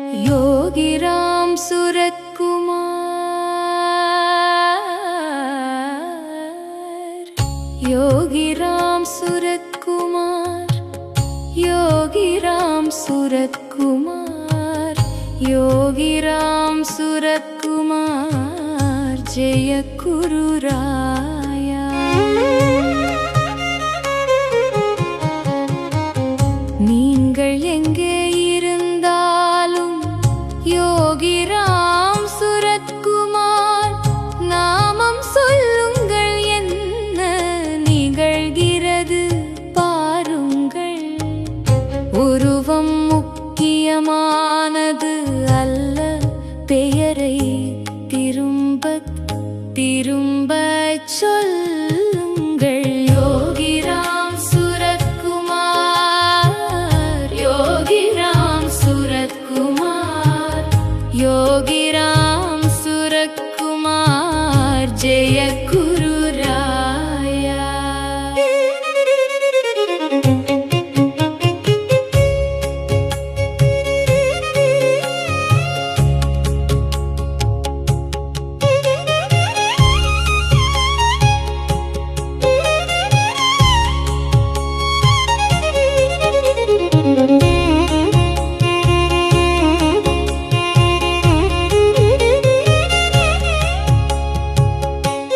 योगीराम सूरत कुमार, योगीराम सूरत कुमार, योगीराम सूरत कुमार, योगीराम सूरत कुमार, जय गुरुराया। நீங்கள் எங்கே இருந்தாலும் யோகிராம் சுரத்குமார் நாமம் சொல்லுங்கள், என்ன நிகழ்கிறது பாருங்கள். உருவம் முக்கியமானது அல்ல, பெயரை திரும்ப திரும்ப சொல்லுங்கள். யோகிராம் சுரத்குமார், யோகிராம் சுரத்குமார், யோகிராம்